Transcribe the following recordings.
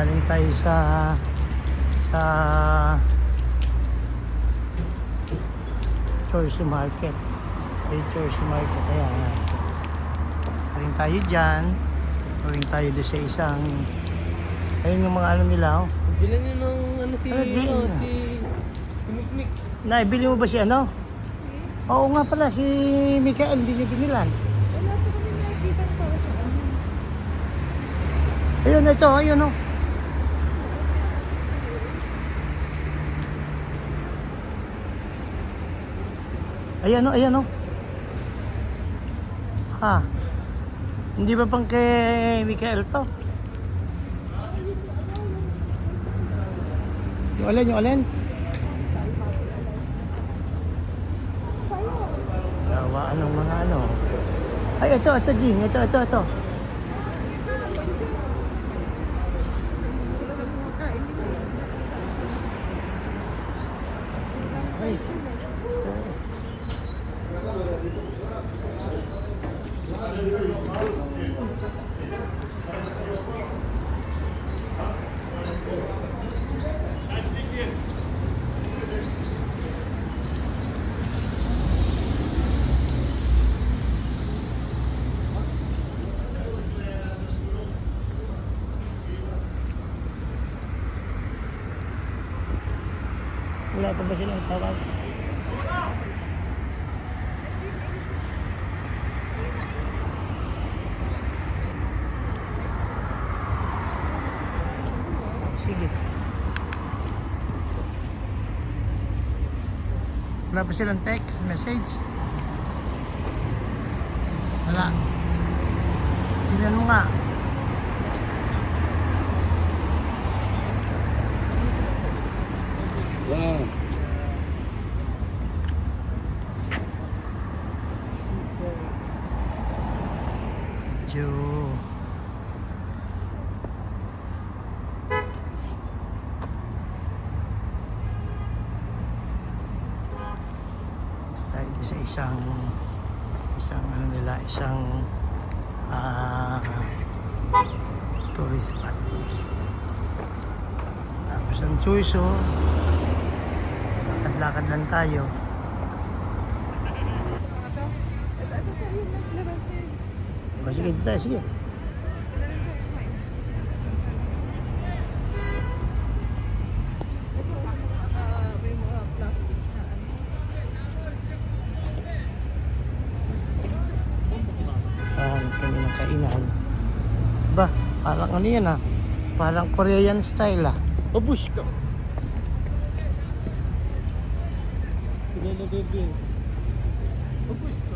Galing tayo sa Choice Market. Ay, Choice Market. Ayan. Galing tayo dyan. Galing tayo doon sa isang, ayun yung mga ano nila, oh. Bilan nyo ng ano si, Ano, Jane? si Mikmik. Naibili mo ba si ano? Oo nga pala, si Mikael, hindi nyo binilan. Wala po kami nakikita para sa ano. Ayun, ito, ayun, oh. Ayan, oh, ayan, oh. Ha? Hindi ba pang kay Mikael to? Yung alin, yung alin? Gawaan ng mga ano. Ay, ito, Jing. Ito. Ay, ito. Wala pa ba silang tawag? Sige. Wala pa silang text, message? Wala. Tingnan mo nga. Wow. Joe. Tayo sa isang ano nila, isang tourist spot. Tapos ang choice, oh. Lakad-lakad lang tayo. Ito yun nasa labas eh. Sige, tayo, sige. May mga plastic na ano. Kami ng kainan. Ba, parang ano yan, ah. Parang Korean style, ah. Pabush ka. Kilala bebe. Pabush ka.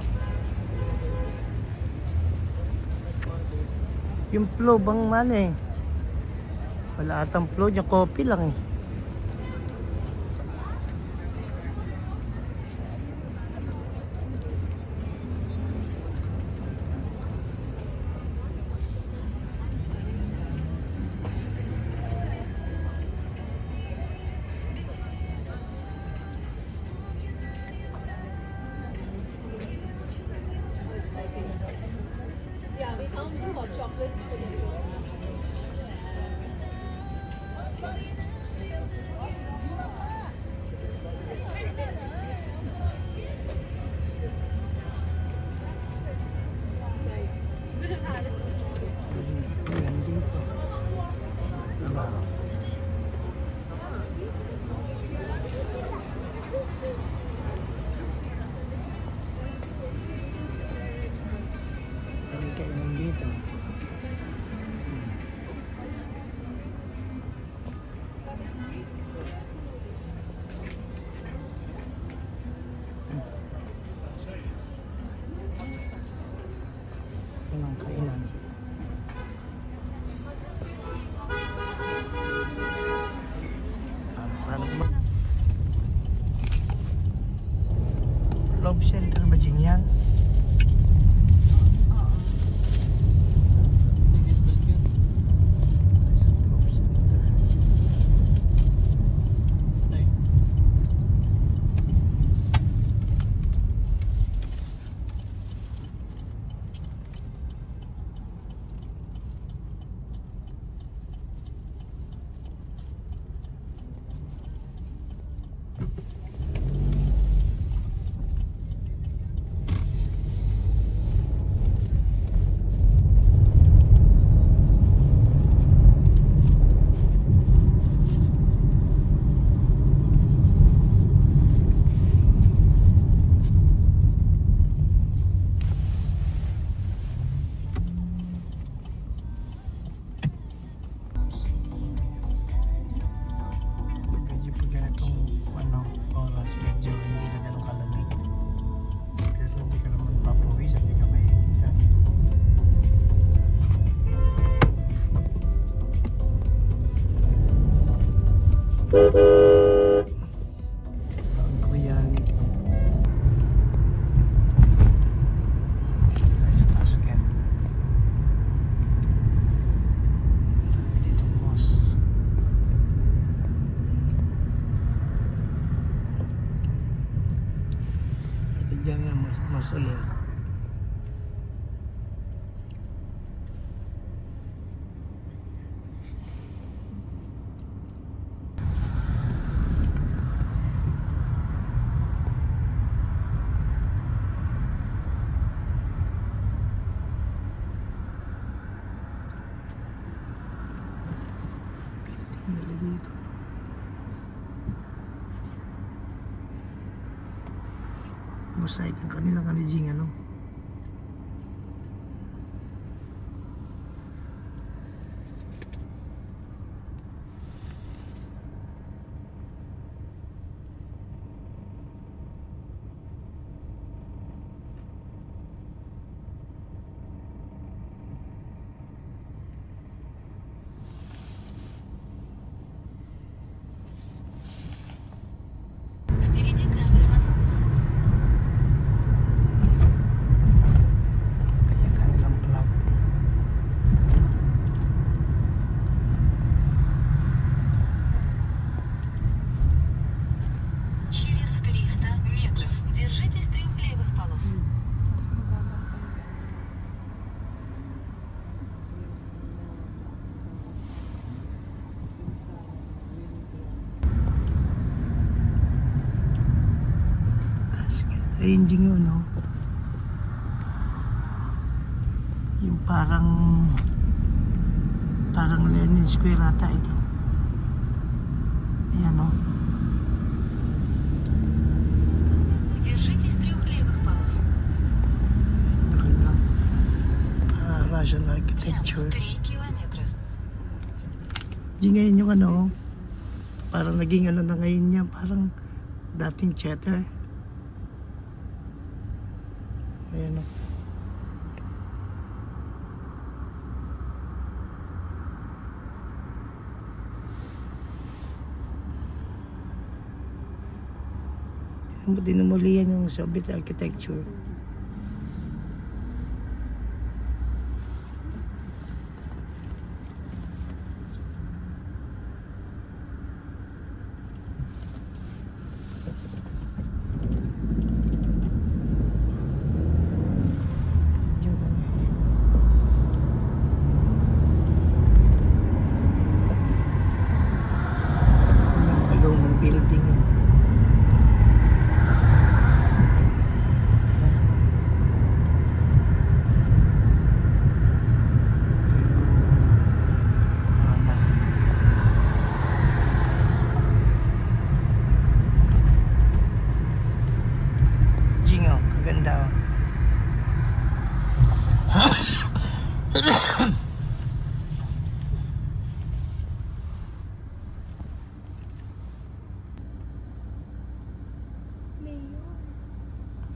Yung flow bang man eh. Wala atang flow, yung coffee lang eh. Yeah, we found the hot chocolates for the Ayan dito. Diba? Kami kainan dito. Yan ang kainan. Love Center ba dyan yan? Love Center. dyan nga masuli. Dali dito. Mosaic ang kanilang kanijing ano. Впереди камера наноса. Kaya kanilang plug. Через 300 метров держитесь трех левых полос. Kasi engine yun no. Yung parang Lenin Square ata ito. Ayan no. Держитесь трех левых полос. Nakailang Russian Прямо architecture. 3 километра. Di ngayon yung ano, parang naging ano na ngayon niya, parang dating cheddar. Ayan o. Dinumuli yan yung Soviet architecture. Yung malumang building yun. Jingo, kaganda oh.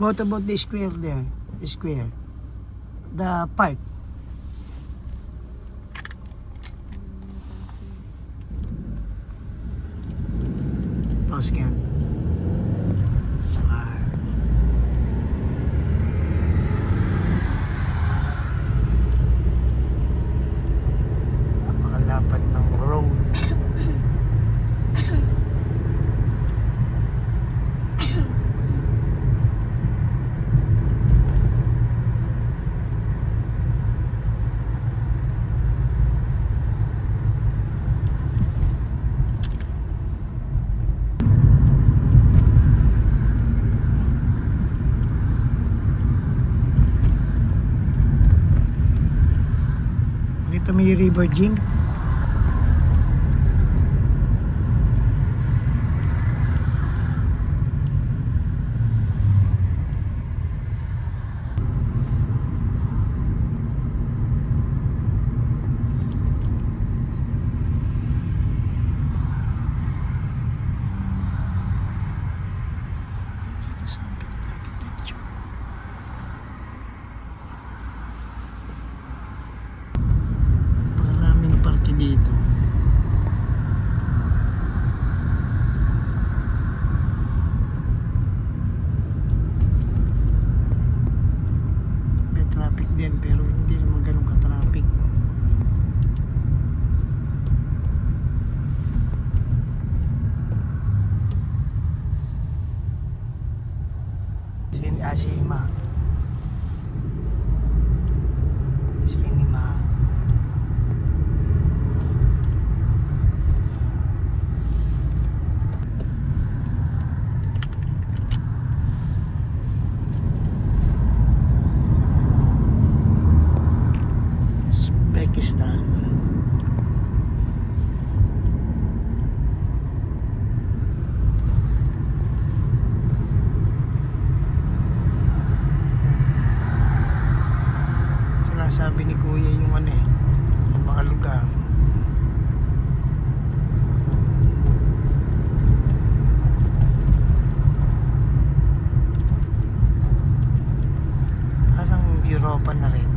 What about the square there? The square. The park. Toscan. Solar. Napakalapad ng road. Makita mo yung river, Jing? Dito sa architecture. Maraming park Cinema. Cinema. Uzbekistan. Sinasabi ni Kuya yung ano eh, yung mga lugar. Parang Europa na rin.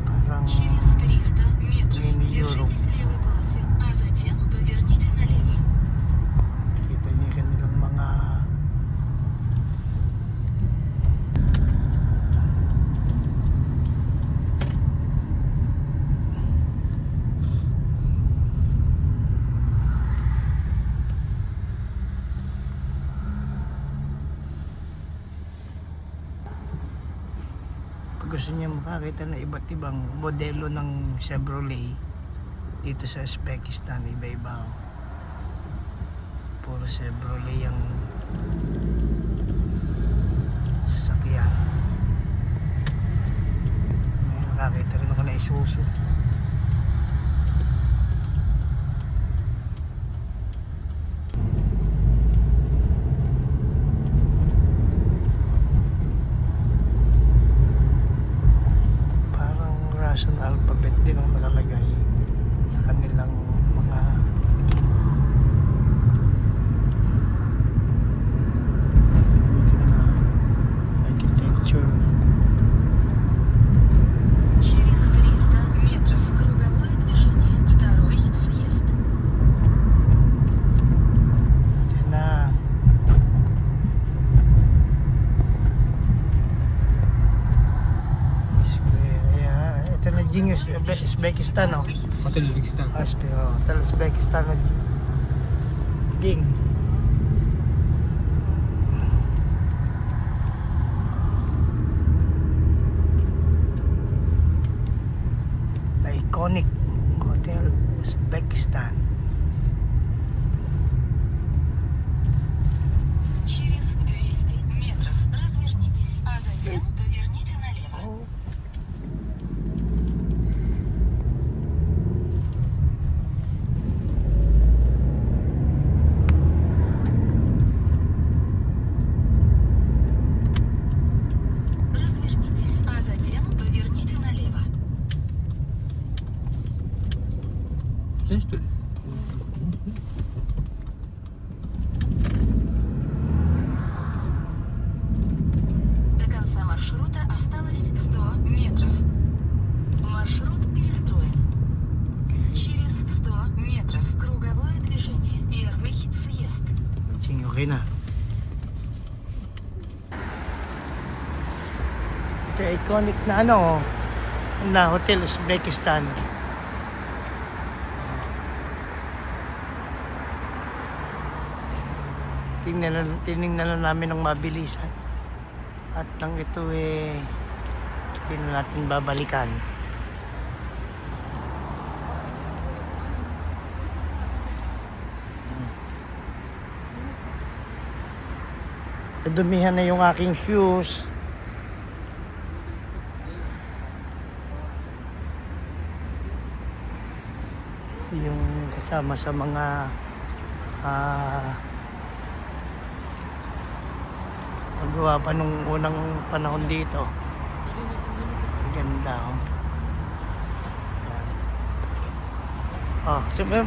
Parang Через 300 метров Mini Europe. держитесь левой полосы, а затем поверните налево. Kita niyo yung kanilang mga pag gusto niyo makakita ng iba't ibang modelo ng Chevrolet dito sa Uzbekistan, iba-iba. Puro Chevrolet ang sasakyan. May nakakita rin ako na Isuzu. Parang Russian alphabet din ang nakalagay sa kanilang mga architecture. Через 300 метров круговое движение. Второй съезд. Yan na. Square. Ayan. Ito na Genius Uzbekistan, oh. Hotel Uzbekistan. Hotel Uzbekistan na Ging. The iconic Hotel Uzbekistan. Через 200 метров развернитесь, а затем поверните налево. Развернитесь, а затем поверните налево. Здесь, что ли? До конца маршрута осталось 100 метров. Маршрут перестроен. Через 100 метров круговое движение. Первый съезд. Ching, okay na. Ito iconic na ano, na Hotel Uzbekistan. Tinignan na namin ng mabilisan. At nang ito hindi na natin babalikan. Nadumihan na yung aking shoes. Ito yung kasama sa mga nagawa pa nung unang panahon dito. Ang ganda, oh. Ayan. Oh,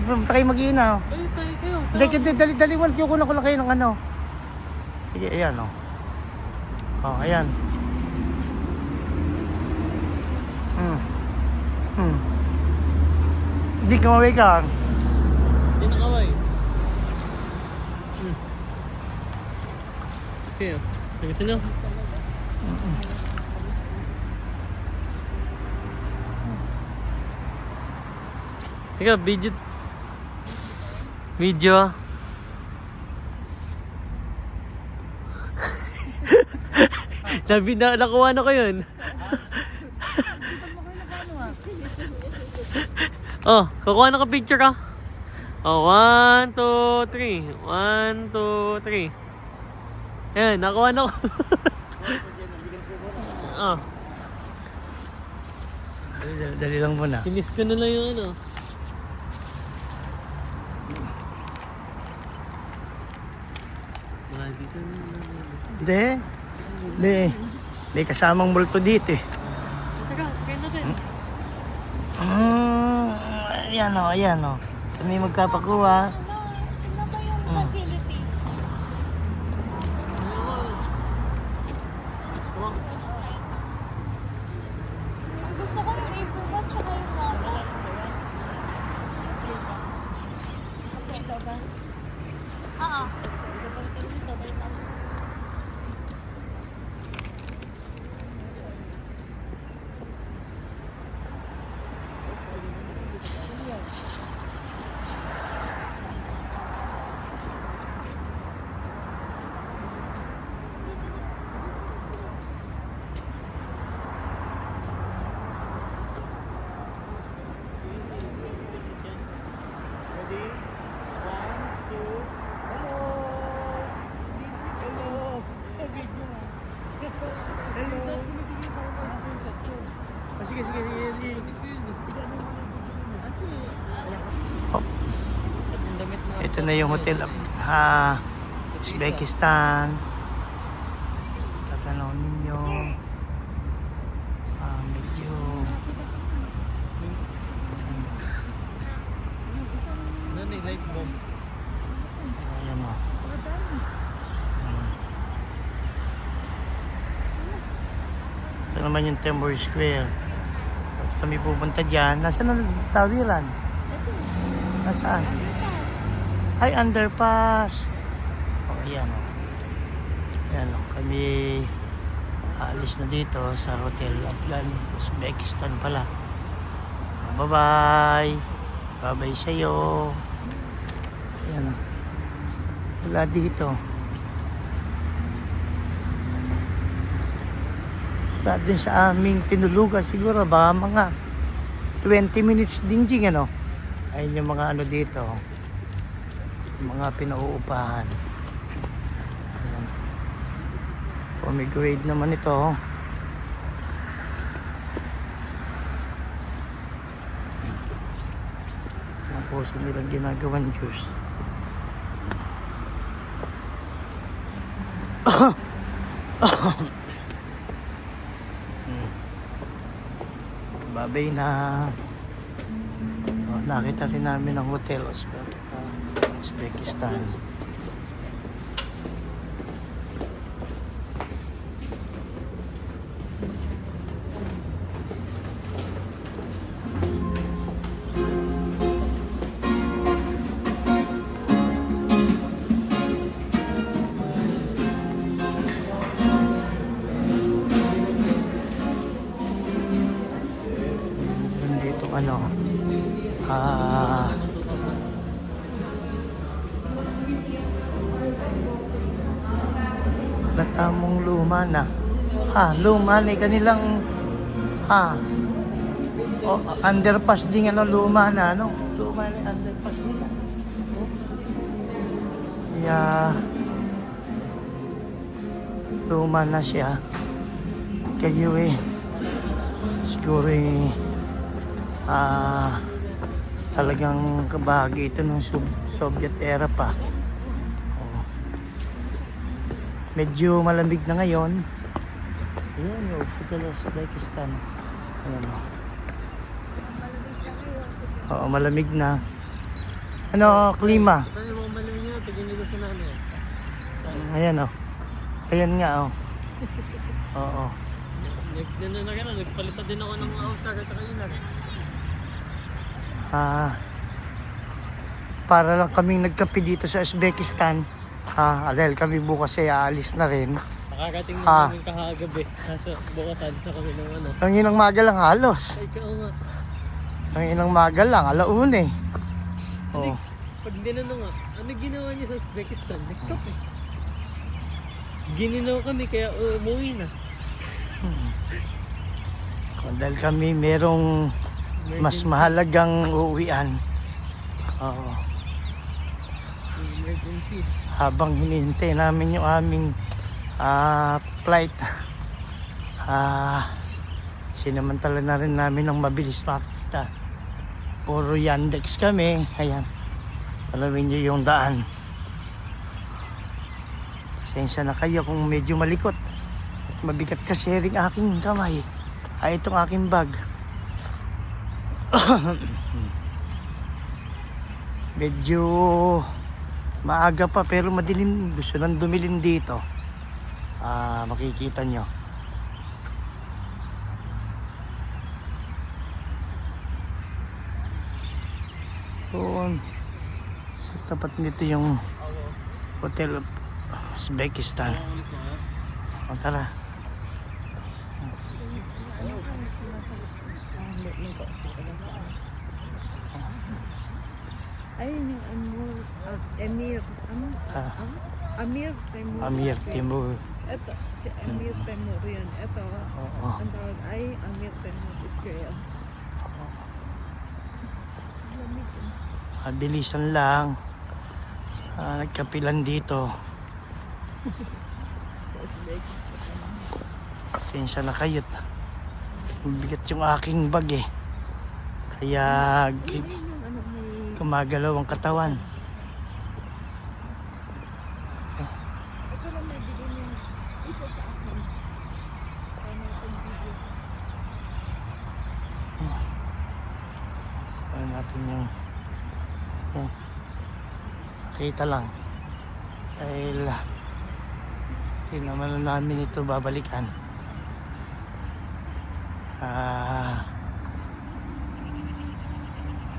punta kayo mag-iina, oh. Ay, tayo kayo. Hindi, daliwan. Kukunan ko lang kayo ng ano. Sige, ayan, oh. Oh, ayan. Hindi ka maway ka. Hindi nakaway. Okay, gusto nyo? Teka, video. Nakuha na ko yun. Oh, kukuha na ka picture ka. Oh, 1, 2, 3. 1, 2, 3. Ayan, nakuha na ko. Oh, Dali lang muna. tinis ko na lang yung ano. Dito na. Hindi. Hindi. May kasamang multo dito eh. Teka, kaya natin. Ayan o, ayan o. Kami magkapakuha. Ano ba yung facility? Gusto ko yung improve at saka yung mama. Okay, ito ba? Oo. Ready? 1, 2. Hello! Hello! Hello! Sige, sige, sige. Ito na yung hotel. Uzbekistan. Tatanong ninyo. Medyo Ano yung light bomb? ayan o. Ito naman yung Timber Square. Tapos kami pupunta dyan. Nasaan na tawiran? Nasaan? Ay, underpass. O, ayan o. Ayan o. Kami aalis na dito sa Hotel Afghan. Uzbekistan pala. Bye-bye. Bye-bye sa'yo. Ayan o. Wala dito. Wala din sa aming tinulugan siguro. Baka mga 20 minutes din ding ano. Ayun yung mga ano dito. Mga pinauupahan. Ayan. Pomegranate naman ito. Ang puso nilang ginagawan juice. Babay na. Oh, nakita rin namin ang hotel Uzbekistan. Dito ano latamong luma na luma na kanilang underpass din ano luma na ano luma na underpass nila luma na siya kayo siguro talagang kabahagi ito ng Soviet era pa. Medyo malamig na ngayon. Ayan yung hotel sa Uzbekistan. Ayan o. Oo, malamig na. Ano, klima. Ito yung mga malamig nyo, tignan nyo sa namin. Ayan o. Ayan nga o. Oo. Nagpalitan din ako ng outside at saka yun lang. Para lang kaming nagkape dito sa Uzbekistan. Dahil kami bukas ay aalis na rin. Nakakating na namin kahagabi. Kaso bukas alis na kami ng ano. Ang inang maga lang halos. Ay, ikaw nga. Ang inang maga lang, alauna eh. Oh. Pag dinanong nga, ano ginawa niyo sa Uzbekistan? Nagkape. Gininaw kami kaya umuwi na. Kung dahil kami merong mas mahalagang uuwian. Oo. Emergency. Habang hinihintay namin yung aming flight, sinamantala na rin namin ng mabilis makita. Puro Yandex kami. Ayan, alawin nyo yung daan. Pasensya na kayo kung medyo malikot at mabigat kasi rin aking kamay. Itong aking bag. Medyo maaga pa pero madilim. Gusto nang dumilim dito. Makikita nyo. Doon sa tapat nito yung Hotel of Uzbekistan. Tara. Ay, yung Emir. Amir Temur. Amir Timur. Ito, si Amir Temur yan. Ito, Oo. ang tawag ay Amir Temur Israel. Bilisan lang. Nagkapilan dito. Pasensya na kayo. Mabigat yung aking bag eh. Kaya gumagalaw ang katawan. Ito lang may bigyan niya. Ito sa akin. Para natin video. Ano natin yung kita lang. Dahil hindi naman namin ito babalikan.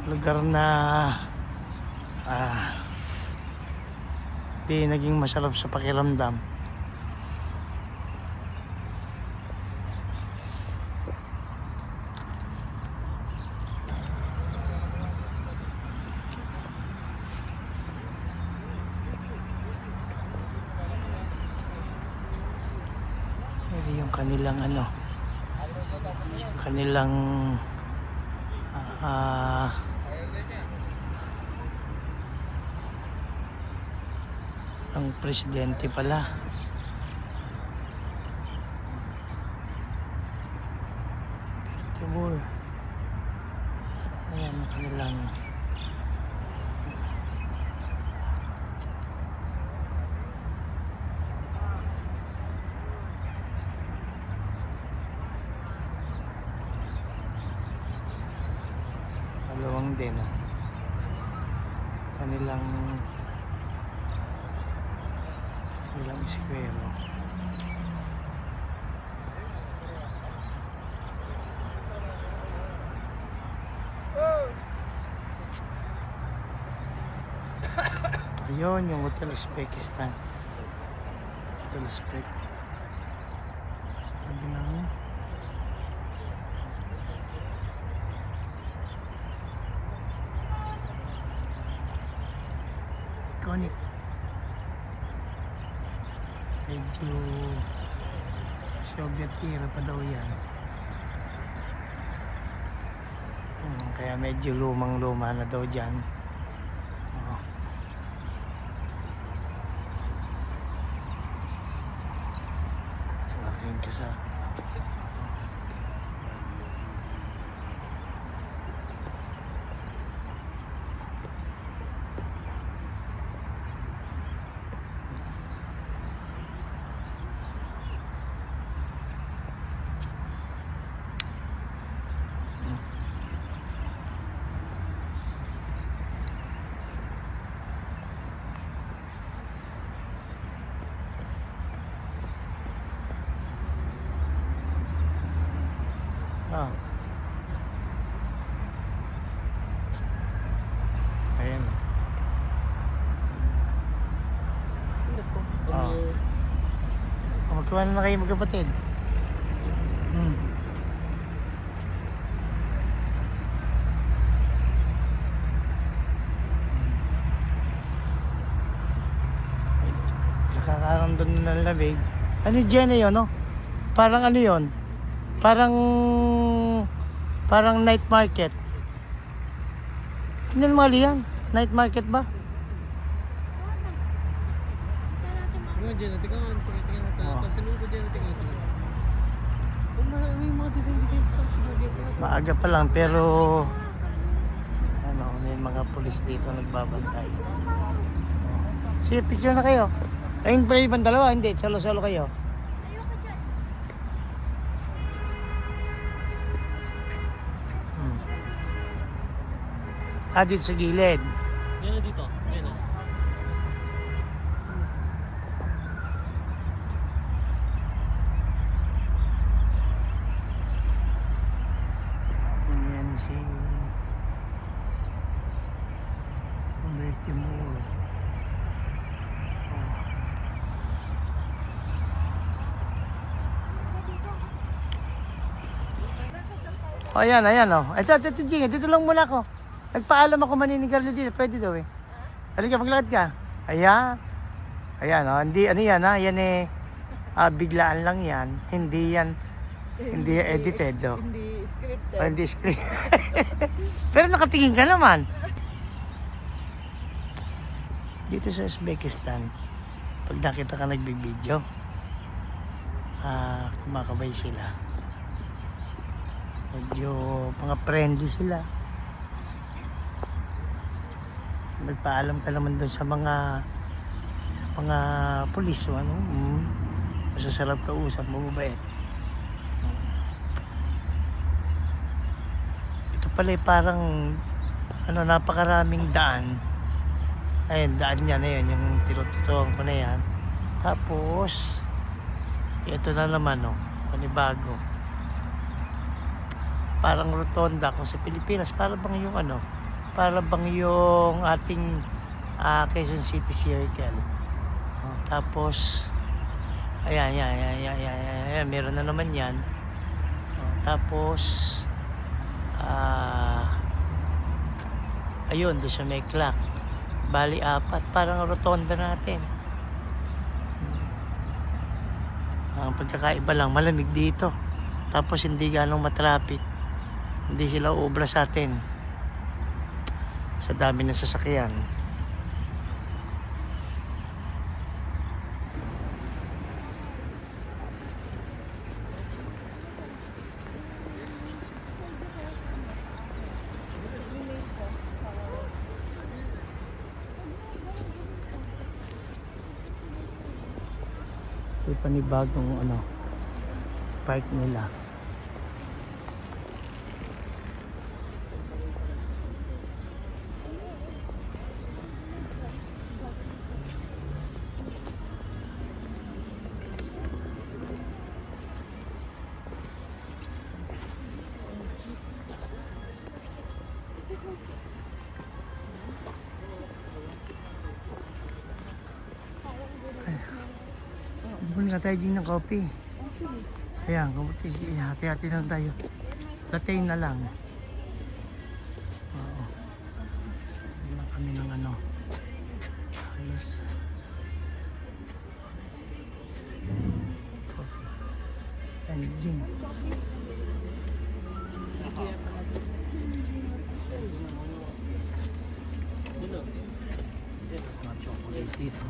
Lugar na di naging masarap sa pakiramdam. Pero yung kanilang yung kanilang ang presidente pala. Timur. Ayan ang kanilang dalawang din kanilang square. Ayun yung Hotel Uzbekistan. Hotel Uzbek. Sa tabi namin. Iconic. Medyo Soviet era pa daw yan. Kaya medyo lumang-luma na daw dyan. Aking kasa. Ayan. Magkawa na kayo magkapatid. Nakakaroon doon na lamig. Ano dyan na yun, no? Parang ano yun? Parang night market. Tingnan mo yan. Night market ba? Tingnan dyan, tingnan Oo. tapos sinunod ko dyan, tingnan. May mga design stuff dito. Maaga pa lang pero ano, may mga pulis dito nagbabantay. Sige, picture na kayo. Ayun ba yung dalawa? Hindi, solo-solo kayo. Dito sa gilid. Yan na dito. Yan na. Yan si Humberto Moore. Oh, ayan, ayan, oh. Ito, Jing, dito lang muna ako. Nagpaalam ako maninigarilyo dito. Pwede daw eh. Halika, maglakad ka. Ayan. Ayan, oh. Hindi, ano yan, ha? Yan eh, biglaan lang yan. Hindi yan, hindi edited, oh. Hindi scripted. Oh, hindi script. Pero nakatingin ka naman. Dito sa Uzbekistan, pag nakita ka nagbibideo, kumakabay sila. Medyo mga friendly sila. Nagpaalam ka naman doon sa mga pulis o ano. Masasarap ka usap, mababait. Ito pala parang ano, napakaraming daan. Ayun, daan niya na yun, yung tinututuan ko na yan. Tapos ito na naman, oh, panibago. Parang rotonda kung sa Pilipinas, para bang yung ano, para bang yung ating Quezon City Circle. Oh, tapos ayan, meron na naman yan. Oh, tapos ayun, doon sa may clock. Bali 4, parang rotonda natin. Ang pagkakaiba lang, malamig dito. Tapos hindi ganong matraffic. Hindi sila uubra sa atin sa dami ng sasakyan. May panibagong ano, park nila. Bumili ka tayo ng coffee. Ayan, hati-hati lang tayo. Latte na lang. Oo. Ayan kami ng ano. Halos. Coffee. And gin. Mga chocolate dito.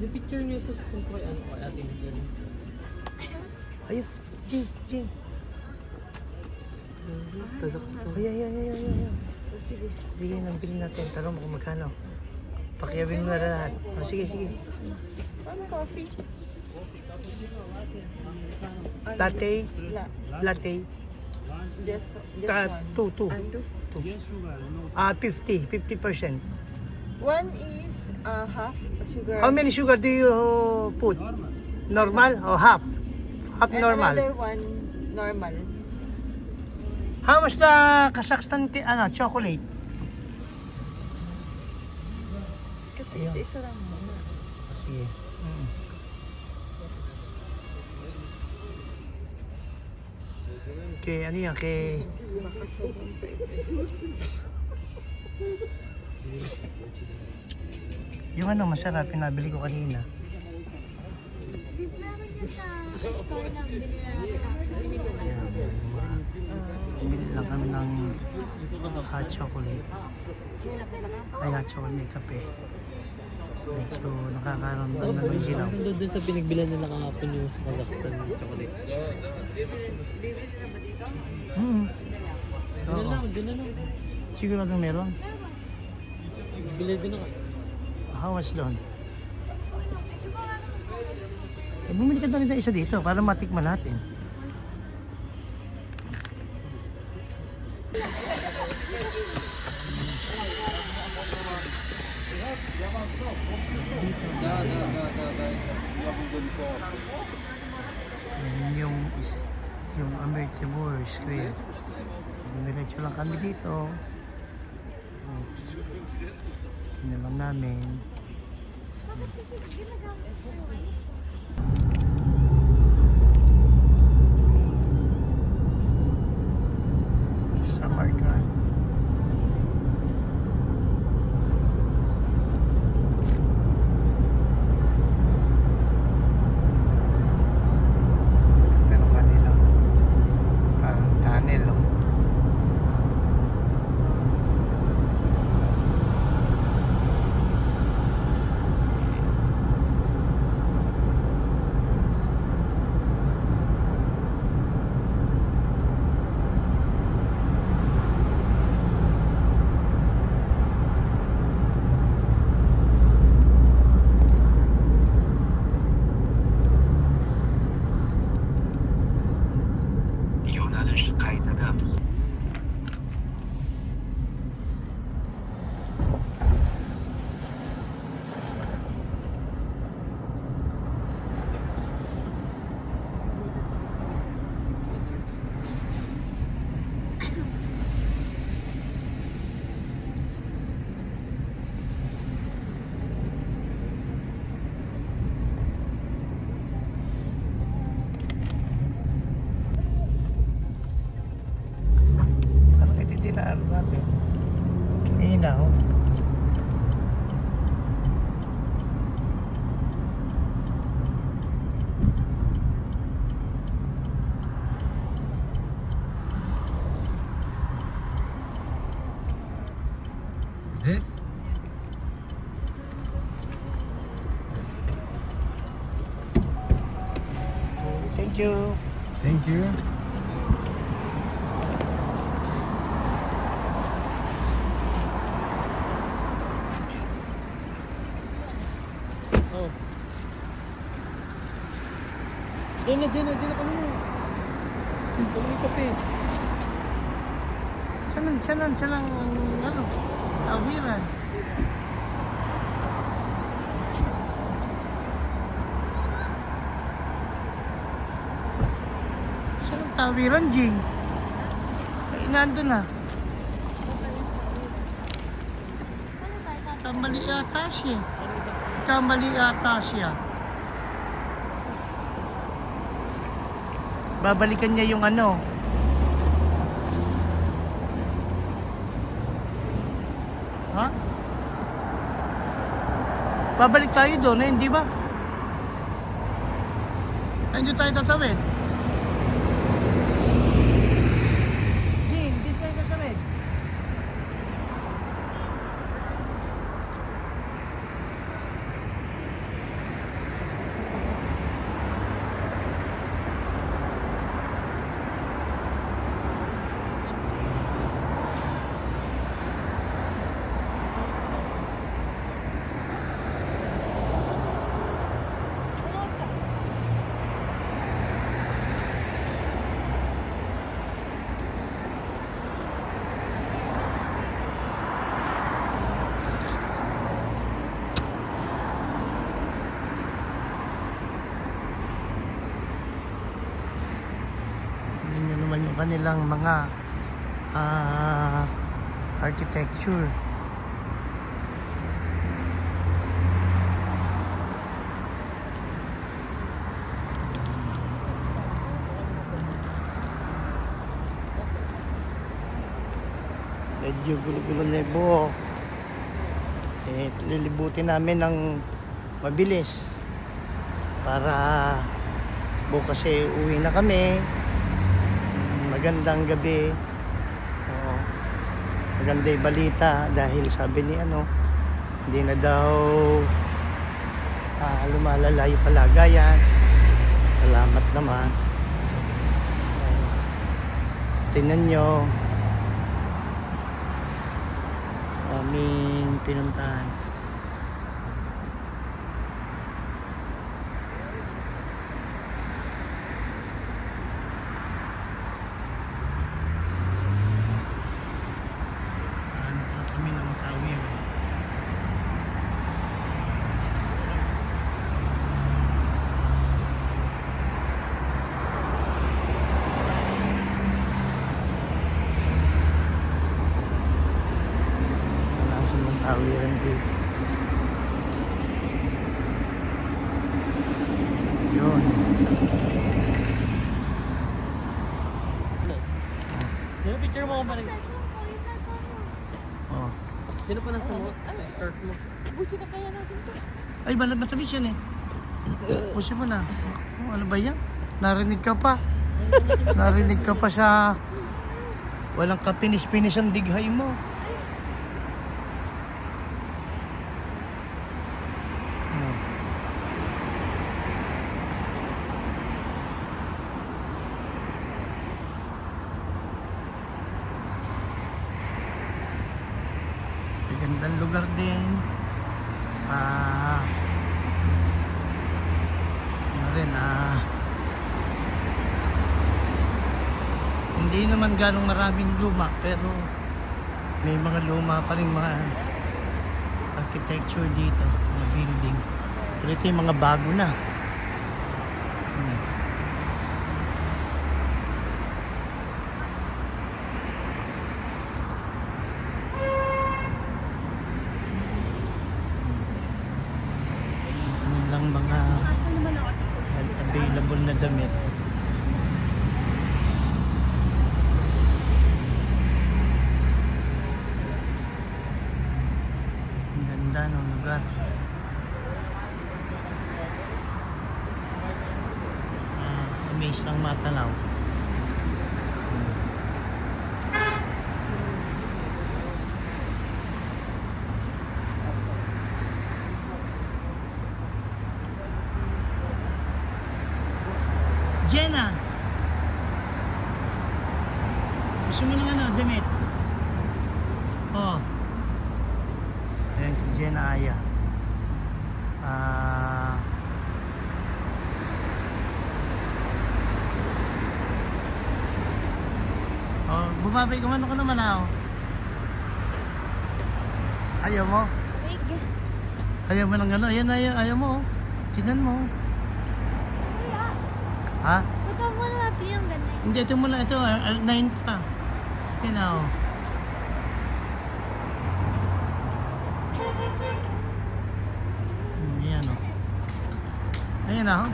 Yung picture niyo ito sa sentro ay ano kay ating dyan. Ayun, Jing. Kazakhstan. Ayan. Sige. Sige, nang bilhin natin. Tanong mo kung magkano. Pakiyawin mo na lahat. Oh, sige. Ano coffee? Latte. La. Latte. Just one. Two. Two. 50%. One is half sugar. How many sugar do you put? Normal or half? Half and normal. another one normal. How much the Kazakhstan chocolate? Kasi Ayun. isa lang muna. Sige. Kay ano yan? Kay... Yung ano masarap, pinabili ko kanina. Dito namin yan sa store na binili natin. Bumili lang kami ng hot chocolate. Ay, hot chocolate, kape. Medyo nakakaramdam na ng ginaw. Doon sa pinagbilan nila kahapon yung sa Kazakhstan yung chocolate. Oo. Doon na lang. Siguradong meron. Bili din ako. How much doon? Eh, bumili ka doon ng isa dito para matikman natin. Yung American Square. Dumiretso lang kami dito. Tingnan lang namin. Samarkand. Pero kanilang parang tunnel, no? Yöneliş kaydedin. Parang ito dinaan natin. Kanina, oh. Is this? Okay, thank you. Thank you. Oh. Doon na kanina. Doon yung kape. Saan ano, tawiran. Saan ang tawiran, Jing? Ay, nandun na. Kamali ata siya. Kamali ata siya. Babalikan niya yung ano. Ha? Babalik tayo doon eh, hindi ba? Hindi tayo tatawid. Hindi tayo tatawid. Tingnan nyo naman yung kanilang mga architecture. Medyo gulo-gulo na yung buhok. Lilibutin namin ng mabilis para bukas uwi na kami. Magandang gabi. Oo. Maganda yung balita dahil sabi ni hindi na daw lumalala yung kalagayan. Salamat naman. Tingnan nyo aming pinuntahan. Ano pa kami ng tawid. Tawiran dito. Yun. Yung picture mo ko pa rin. Oh. Sino pa nasa mo? Sa skirt mo. Ubusin na kaya natin to. Ay, matamis yan eh. Pusi mo na. Oh, ano ba yan? Narinig ka pa. Narinig ka pa sa walang kapinis-pinis ang dighay mo. Gandang lugar din. Hindi naman ganong maraming luma pero may mga luma pa rin mga architecture dito, mga building. Pero ito yung mga bago na. Lang mga available na damit. Ang ganda ng lugar. Amaze lang matanaw. Jenna! Gusto mo ng damit? Oh. Ayan si Jenna Aya. Bumabay ka man naman ako. Ayaw mo? Ayaw mo ng gano'n? Ayan, ayaw mo. Tingnan mo. Ha? Ito muna natin yung ganyan. Hindi, ito muna. Ito, 9 pa. Yan o. Ayan o. Ayan o.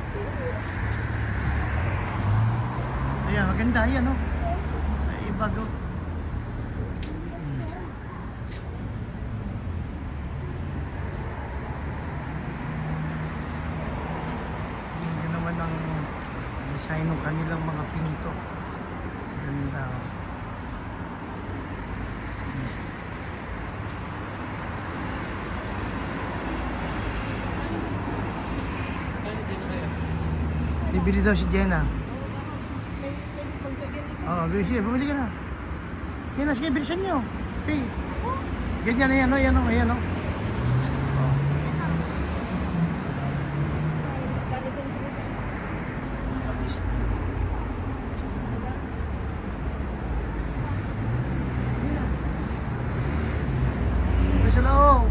Ayan, maganda. Ayan o. Ay, bago. Yan naman ang design ng kanilang mga pinto. Ganda. Bibili daw si Jenna. Oo, bumili ka na. Sige na, sige, bilisan nyo. Okay. Ganyan, ayan o, ayan o, ayan o. Sa loob.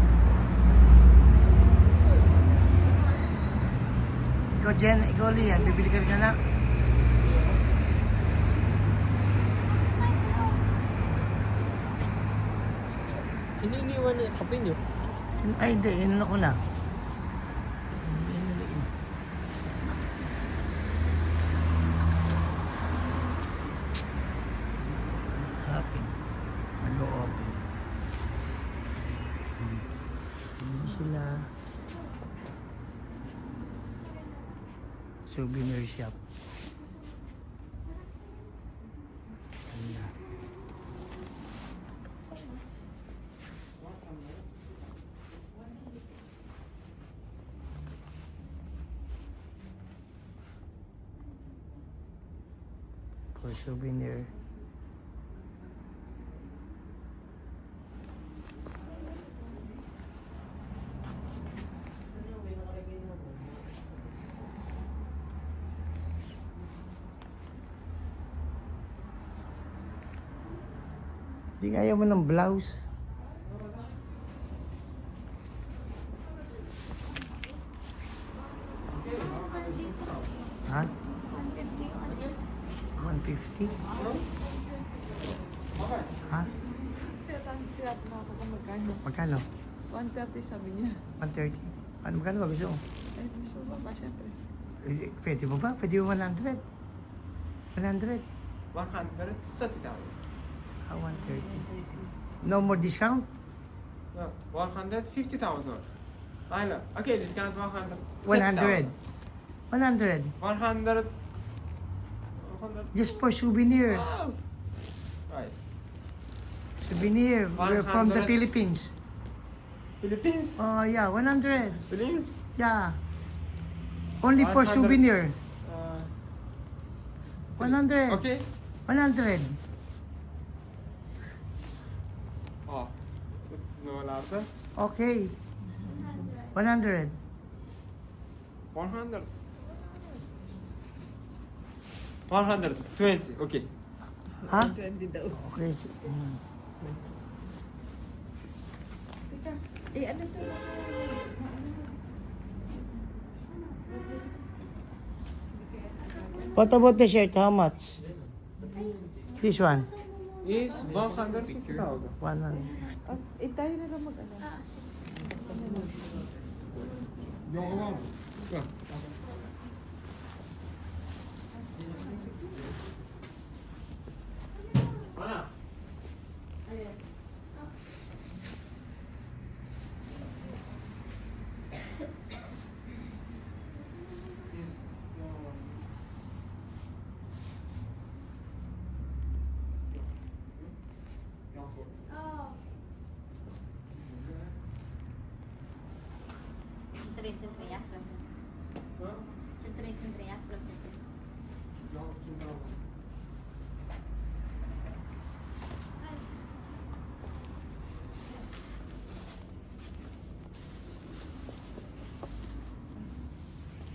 Ikaw Jen, ikaw Lian, bibili ka rin anak. Sino iniwan na kape nyo? Ay hindi, inano ko na. Happy. Nag-o-open. souvenir shop. Ayan. For souvenir. Hindi kaya mo ng blouse. Ha? 150? Ha? Tiyat na ako kung magkano. Magkano? 130 sabi niya. 130? Ano magkano ba gusto mo? Eh, gusto ba pa syempre. Pwede mo ba? Pwede mo 100? 100? 130,000. 130. No more discount? No, 150,000. I know. Okay, discount 100. 100. 100. 100. Just for souvenir. Right. Souvenir. We're from the 100. Philippines. Philippines? Oh yeah, 100. Philippines? Yeah. Only for 100. souvenir. Uh, 100. Okay. 100. Oh. No louder. Okay. 100. 100. 120. Okay. Ha? 20 daw. Okay. Teka, eh ano to? What about the shirt? How much? This one? Is 150,000. 100. Eh tayo na lang mag-ano. Yung umam.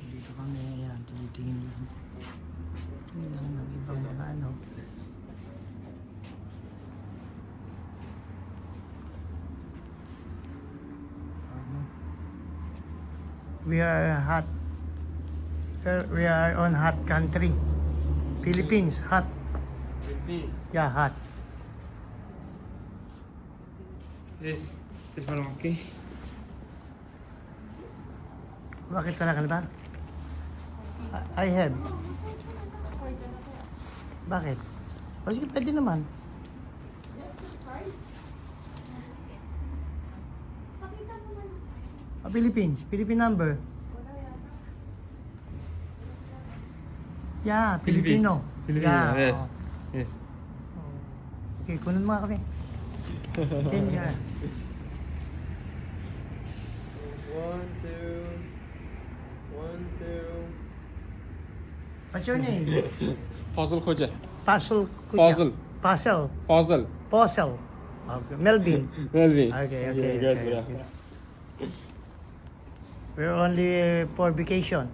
Dito kami, yan, tinitingin lang. Tingin lang ng ibang mga ano. We are hot. We are on hot country. Philippines, hot. Philippines. Yeah, hot. Yes. Telephone okay. Bakit talaga ba? I have. Bakit? O sige, pwede naman. Philippines. Philippine number. Yeah, Filipino. Yeah. Yes. oh. Yes. Okay, kunin mo nga kami. Kenya. 1, 2. 1, 2. What's your name? Fazıl Hoca. Puzzle. Puzzle. Puzzle. Fazıl. Puzzle. Okay. Melvin. Melvin. Okay. Good, bro. We're only for vacation.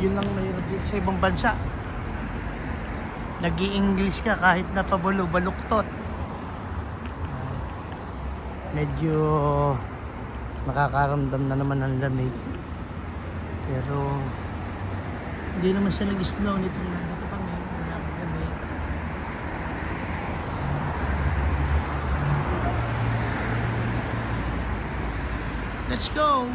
Yun lang mayroon dito sa ibang bansa. Nag-i-English ka kahit na baluktot. Medyo nakakaramdam na naman ng lamig. Pero hindi naman siya nag-snow nito kami. Wala pa kami. Let's go!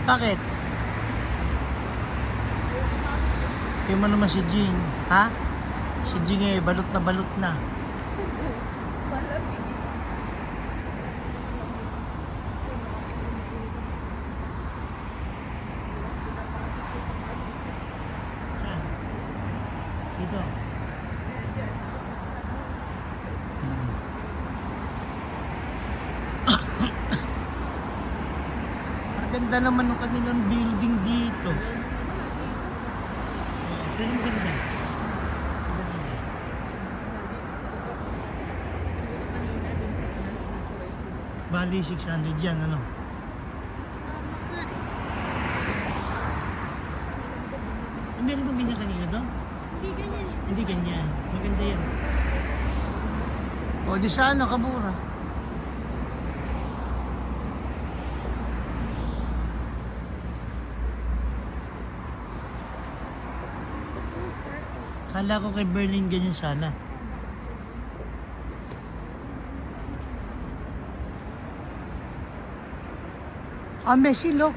Bakit? Kaya mo naman si Jing, ha? Si Jing eh, balot na balot na. Malamig. Saan? Dito. Hmm. Maganda naman ng kanilang building dito. Pero maganda. Kanina dun sa Choice. Bali 600 yan, ano? Meron ba ganyan kanina doon? Hindi ganyan eh. Hindi ganyan. Maganda yan. O di sana, kabura. Kala ko kay Berlin ganyan sana. Ah, Messi, lo.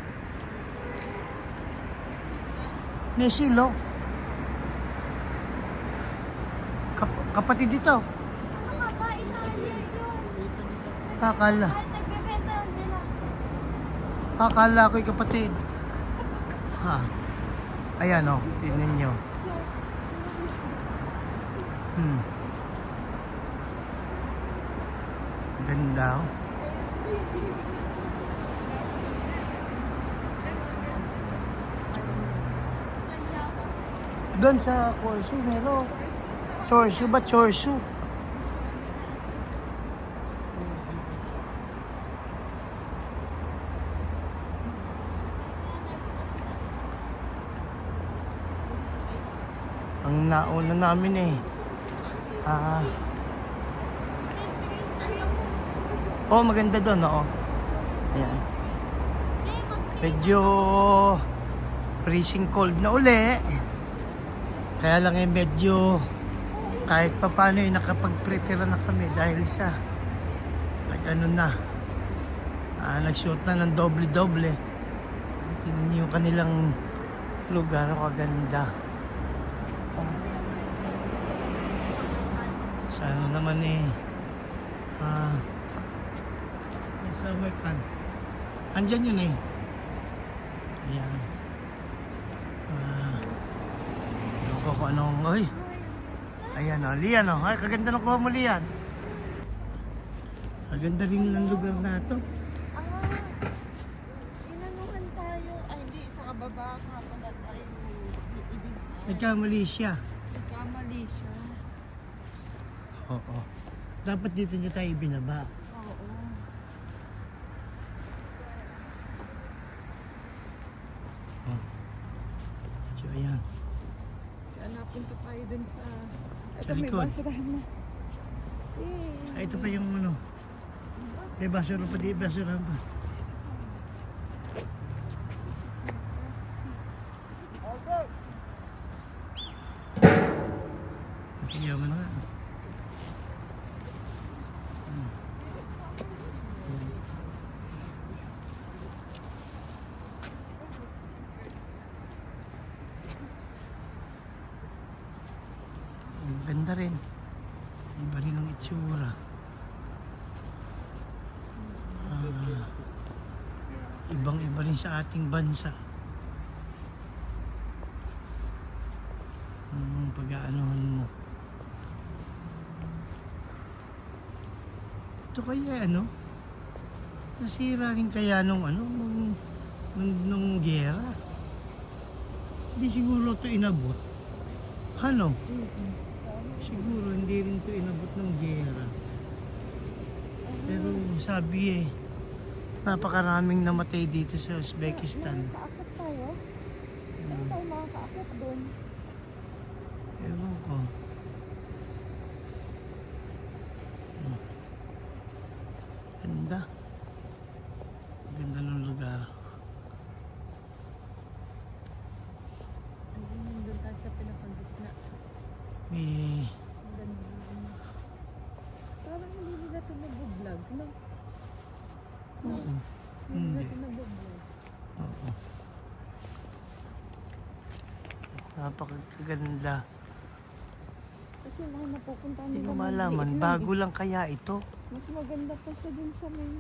Messi, lo. Kapatid dito. Akala. Akala ko'y kapatid. Ha. Ayan o, tingnan nyo. Ganda oh. Doon sa Corsu, meron. Chorsu ba? Chorsu. Ang nauna namin eh. Oh, maganda doon, oo. Ayan. Medyo freezing cold na uli. Kaya lang eh medyo kahit pa paano eh nakapag-prepare na kami dahil sa nag-ano na. Nag-shoot na ng doble-doble. Tingnan niyo yung kanilang lugar, kaganda. Sana naman eh may summer camp. Andyan yun eh. Ayan. Ewan ko kung anong, oy. Ayan o, Lian o. Ay, kaganda ng kuha mo, Lian. Kaganda rin ng lugar na ito. Inanuhan tayo. Ay, hindi. Sa kababa ka pala tayo. Nagkamali siya. Nagkamali siya. Oo. Dapat dito niya tayo binaba. Oo. So, ayan. Hanapin pa tayo dun sa... Sa likod. May basurahan na. Yay! Ay, ito pa yung ano. May basura pa, di basura pa. Sige, yaman na nga. Ang ganda rin. Iba rin ang itsura. Ibang-iba rin sa ating bansa. Pag-aanohan mo. Ito kaya ano? Nasira rin kaya nung ano? Nung giyera. Hindi siguro ito inabot. Ano? Siguro hindi rin ito inabot ng giyera. Pero sabi eh, napakaraming namatay dito sa Uzbekistan. Kaakit tayo? Ano tayo makakaakit dun? Ewan ko. Ganda. Ganda ng lugar. Nandun tayo sa pinakagitna. May Ang ganda. Ano? Hindi. Nabublo. Oo. Napakaganda. Kasi mga napupuntahan Hindi nila. ko maliit malaman, lang bago eh. lang kaya ito. Mas maganda pa siya dun sa may...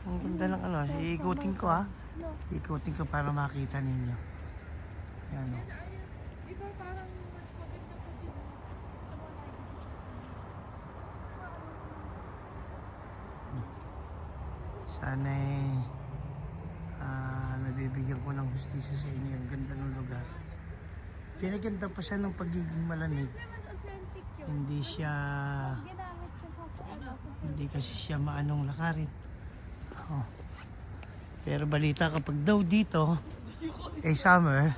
Ang ganda ng ano, sa iikutin ko Marsan. ha. No. Ikutin ko para makita ninyo. Yan o. Di ba parang mas maganda pa din sa mga Sana nabibigyan ko ng hustisya sa inyo. Ang ganda ng lugar. Pinaganda pa siya ng pagiging malamig. mas authentic yun. Hindi siya, Ginamit siya sa ano. hindi kasi siya maanong lakarin. Oh. Pero balita kapag daw dito, summer,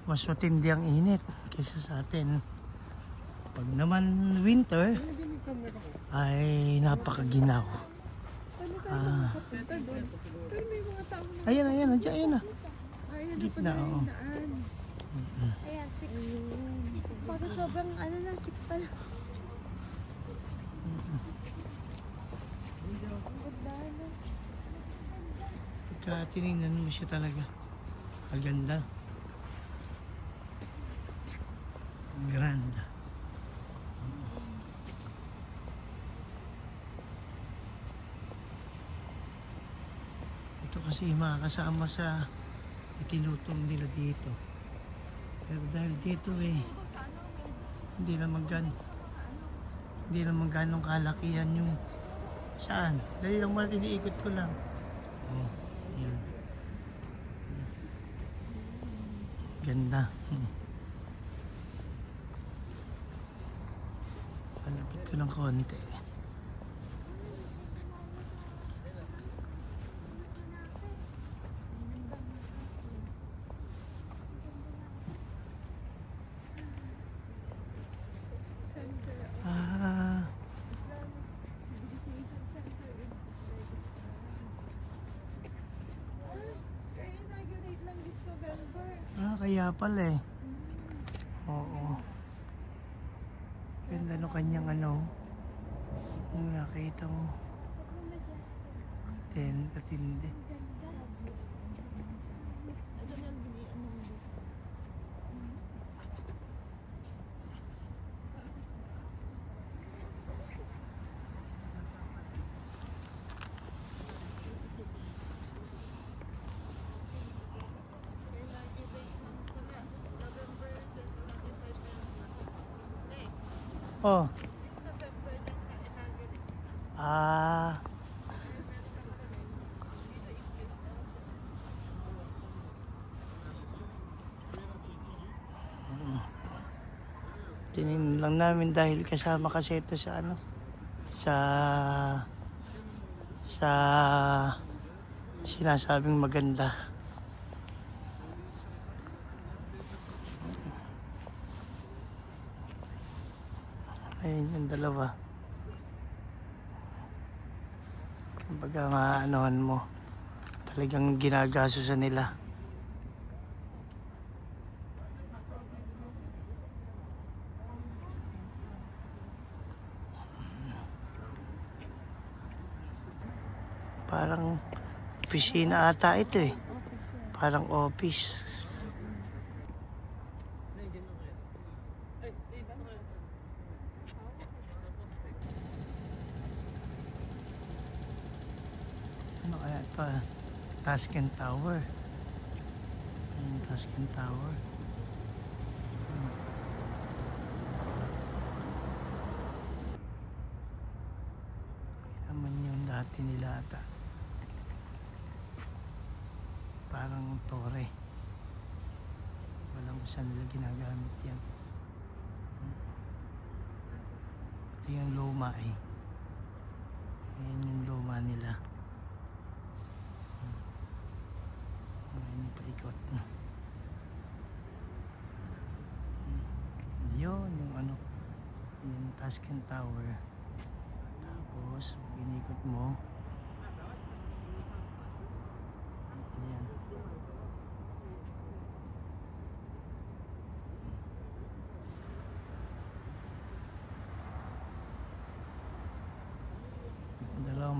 mas matindi ang init kaysa sa atin. Pag naman winter, ay napakaginaw. Paano tayo makapunta doon? Pero may mga tao na Ayan, ayan, nandiyan, ayan na. ayaw na Gitna, pala oo. yung daan. Ayan, 6. Bakit sobrang ano na, 6 pa lang. Pagka tinignan mo siya talaga, maganda. Miranda. Ito kasi makakasama sa itinutong nila dito. Pero dahil dito hindi naman ganong kalakihan yung saan. Dali lang mo iniikot ko lang. Oh, yan. Ganda. Palapit ko ng konti. Ah, Kaya inaugurate lang this November. kaya pala eh. Oo. Ganda no kanyang ano. Kung nakita mo. Katindi. Ito na ano mo. Oh. Ah. Tinin lang namin dahil kasama kasi ito sa ano sa sinasabing maganda. Ayun yung dalawa. Kumbaga maanohan mo. Talagang ginagaso sa nila. Parang opisina ata ito eh. Parang office. Ano kaya ito? Tasken Tower. Tasken Tower. Naman yung dati nila ata. Parang tore. Walang saan nila ginagamit yan. Ito yung luma eh. Ayan yung luma nila. Ayan yung paikot. Yun yung ano. Yung Tasken Tower. Tapos binikot mo. Ayan.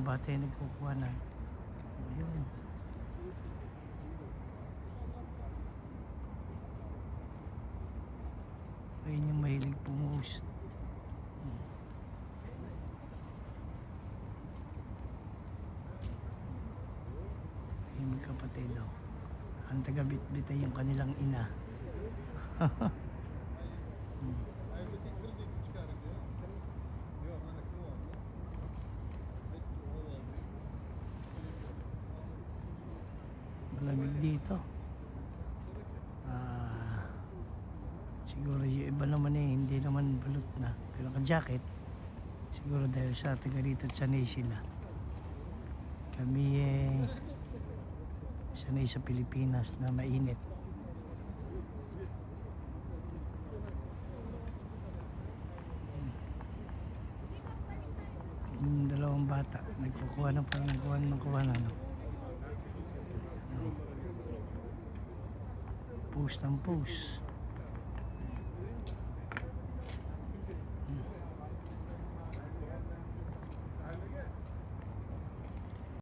Dalawang bata yung nagkukuha na. Ayun. Ayun yung mahilig pumuhos. Yung magkapatid daw. Ang taga-bitbit ay yung kanilang ina. Malamig dito. Siguro yung iba naman hindi naman balot na. Pero ka-jacket. Siguro dahil sa taga rito at sanay sila. Kami sanay sa Pilipinas na mainit. Yung dalawang bata nagkukuha na parang nagkuha na no? Post ng post.